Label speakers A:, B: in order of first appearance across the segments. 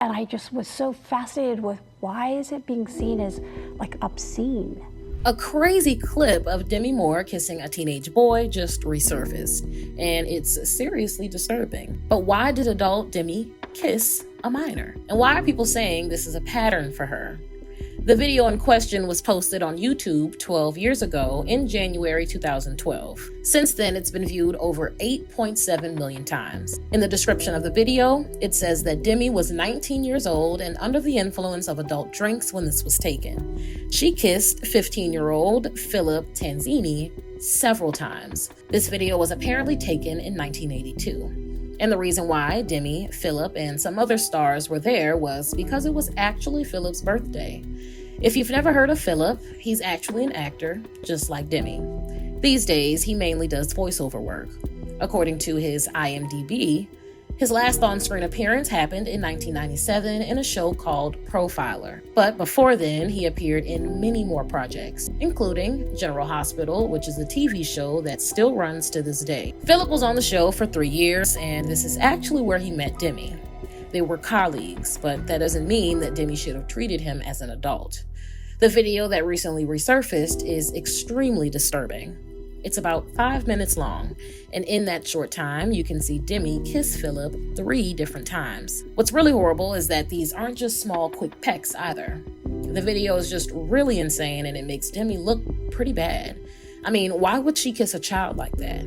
A: And I just was so fascinated with why is it being seen as like obscene?
B: A crazy clip of Demi Moore kissing a teenage boy just resurfaced, and it's seriously disturbing. But why did adult Demi kiss a minor? And why are people saying this is a pattern for her? The video in question was posted on YouTube 12 years ago in January 2012. Since then, it's been viewed over 8.7 million times. In the description of the video, it says that Demi was 19 years old and under the influence of adult drinks when this was taken. She kissed 15-year-old Philip Tanzini several times. This video was apparently taken in 1982. And the reason why Demi, Philip, and some other stars were there was because it was actually Philip's birthday. If you've never heard of Philip, he's actually an actor, just like Demi. These days, he mainly does voiceover work. According to his IMDb, his last on-screen appearance happened in 1997 in a show called Profiler. But before then, he appeared in many more projects, including General Hospital, which is a TV show that still runs to this day. Philip was on the show for 3 years, and this is actually where he met Demi. They were colleagues, but that doesn't mean that Demi should have treated him as an adult. The video that recently resurfaced is extremely disturbing. It's about 5 minutes long, and in that short time, you can see Demi kiss Philip 3 different times. What's really horrible is that these aren't just small, quick pecks either. The video is just really insane, and it makes Demi look pretty bad. I mean, why would she kiss a child like that?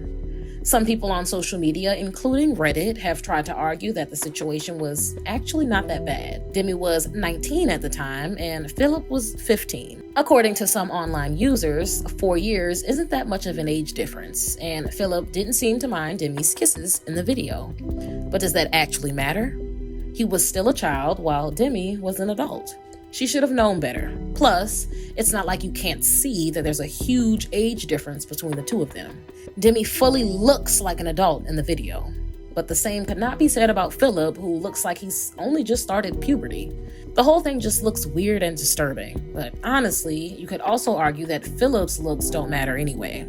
B: Some people on social media, including Reddit, have tried to argue that the situation was actually not that bad. Demi was 19 at the time, and Philip was 15. According to some online users, 4 years isn't that much of an age difference, and Philip didn't seem to mind Demi's kisses in the video. But does that actually matter? He was still a child, while Demi was an adult. She should have known better. Plus, it's not like you can't see that there's a huge age difference between the two of them. Demi fully looks like an adult in the video. But the same could not be said about Philip, who looks like he's only just started puberty. The whole thing just looks weird and disturbing. But honestly, you could also argue that Philip's looks don't matter anyway.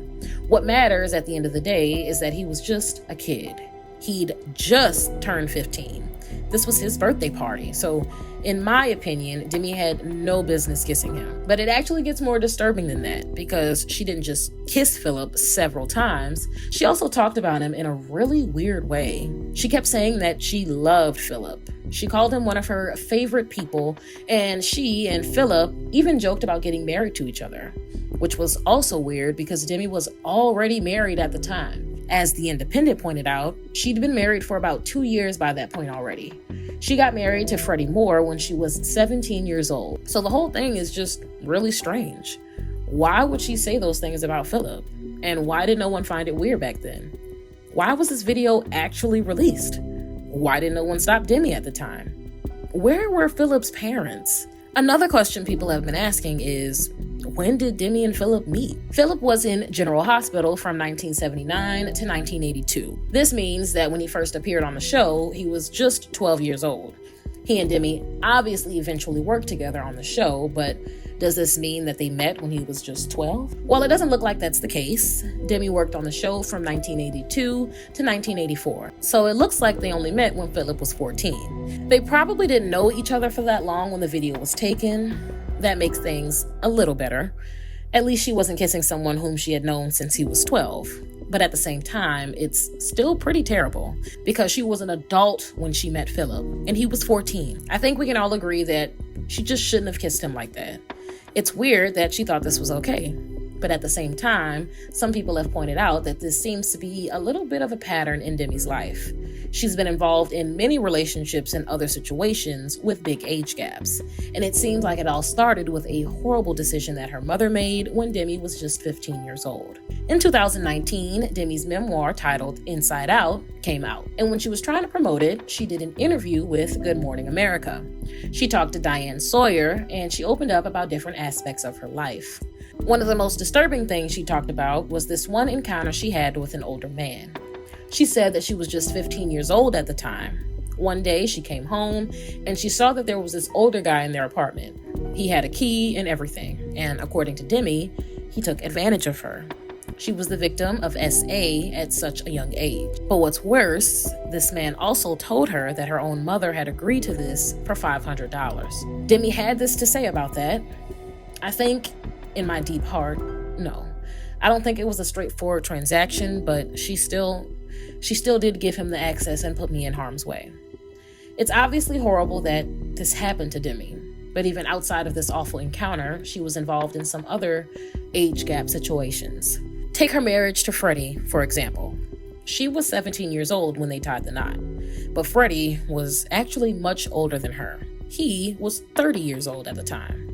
B: What matters at the end of the day is that he was just a kid. He'd just turned 15. This was his birthday party, so in my opinion, Demi had no business kissing him. But it actually gets more disturbing than that, because she didn't just kiss Philip several times, she also talked about him in a really weird way. She kept saying that she loved Philip. She called him one of her favorite people, and she and Philip even joked about getting married to each other, which was also weird because Demi was already married at the time. As The Independent pointed out, she'd been married for about 2 years by that point already. She got married to Demi Moore when she was 17 years old. So the whole thing is just really strange. Why would she say those things about Philip? And why did no one find it weird back then? Why was this video actually released? Why did no one stop Demi at the time? Where were Philip's parents? Another question people have been asking is, when did Demi and Philip meet? Philip was in General Hospital from 1979 to 1982. This means that when he first appeared on the show, he was just 12 years old. He and Demi obviously eventually worked together on the show, but does this mean that they met when he was just 12? Well, it doesn't look like that's the case. Demi worked on the show from 1982 to 1984, so it looks like they only met when Philip was 14. They probably didn't know each other for that long when the video was taken. That makes things a little better. At least she wasn't kissing someone whom she had known since he was 12. But at the same time, it's still pretty terrible because she was an adult when she met Philip, and he was 14. I think we can all agree that she just shouldn't have kissed him like that. It's weird that she thought this was okay. But at the same time, some people have pointed out that this seems to be a little bit of a pattern in Demi's life. She's been involved in many relationships and other situations with big age gaps. And it seems like it all started with a horrible decision that her mother made when Demi was just 15 years old. In 2019, Demi's memoir titled Inside Out came out. And when she was trying to promote it, she did an interview with Good Morning America. She talked to Diane Sawyer, and she opened up about different aspects of her life. One of the most disturbing things she talked about was this one encounter she had with an older man. She said that she was just 15 years old at the time. One day she came home and she saw that there was this older guy in their apartment. He had a key and everything, and according to Demi, he took advantage of her. She was the victim of SA at such a young age. But what's worse, this man also told her that her own mother had agreed to this for $500. Demi had this to say about that. I think, in my deep heart, no. I don't think it was a straightforward transaction, but she still did give him the access and put me in harm's way. It's obviously horrible that this happened to Demi, but even outside of this awful encounter, she was involved in some other age gap situations. Take her marriage to Freddie, for example. She was 17 years old when they tied the knot, but Freddie was actually much older than her. He was 30 years old at the time.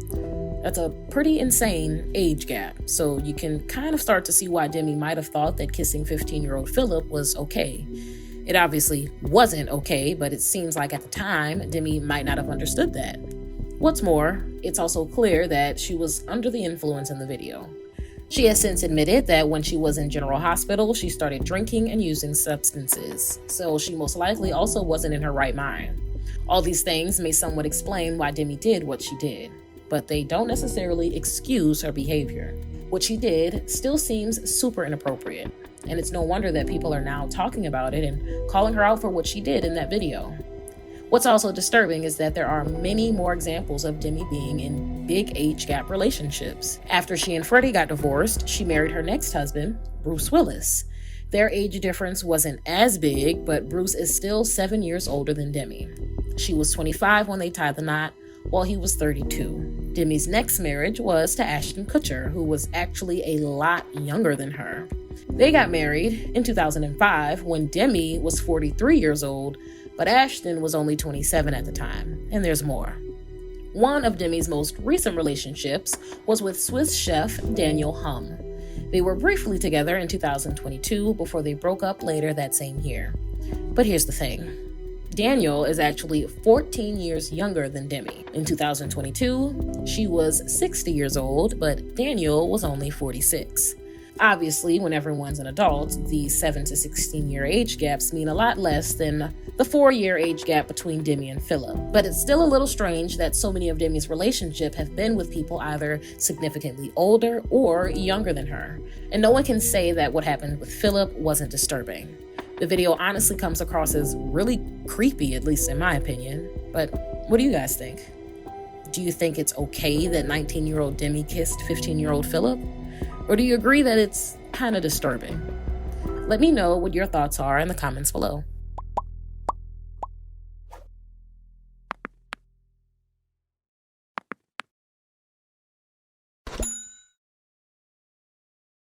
B: That's a pretty insane age gap, so you can kind of start to see why Demi might have thought that kissing 15-year-old Philip was okay. It obviously wasn't okay, but it seems like at the time, Demi might not have understood that. What's more, it's also clear that she was under the influence in the video. She has since admitted that when she was in General Hospital, she started drinking and using substances, so she most likely also wasn't in her right mind. All these things may somewhat explain why Demi did what she did, but they don't necessarily excuse her behavior. What she did still seems super inappropriate, and it's no wonder that people are now talking about it and calling her out for what she did in that video. What's also disturbing is that there are many more examples of Demi being in big age gap relationships. After she and Freddie got divorced, she married her next husband, Bruce Willis. Their age difference wasn't as big, but Bruce is still 7 years older than Demi. She was 25 when they tied the knot, while he was 32. Demi's next marriage was to Ashton Kutcher, who was actually a lot younger than her. They got married in 2005 when Demi was 43 years old, but Ashton was only 27 at the time, and there's more. One of Demi's most recent relationships was with Swiss chef Daniel Hum. They were briefly together in 2022 before they broke up later that same year. But here's the thing. Daniel is actually 14 years younger than Demi. In 2022, she was 60 years old, but Daniel was only 46. Obviously, when everyone's an adult, the 7 to 16-year age gaps mean a lot less than the 4-year age gap between Demi and Philip. But it's still a little strange that so many of Demi's relationships have been with people either significantly older or younger than her. And no one can say that what happened with Philip wasn't disturbing. The video honestly comes across as really creepy, at least in my opinion. But what do you guys think? Do you think it's okay that 19-year-old Demi kissed 15-year-old Philip? Or do you agree that it's kind of disturbing? Let me know what your thoughts are in the comments below.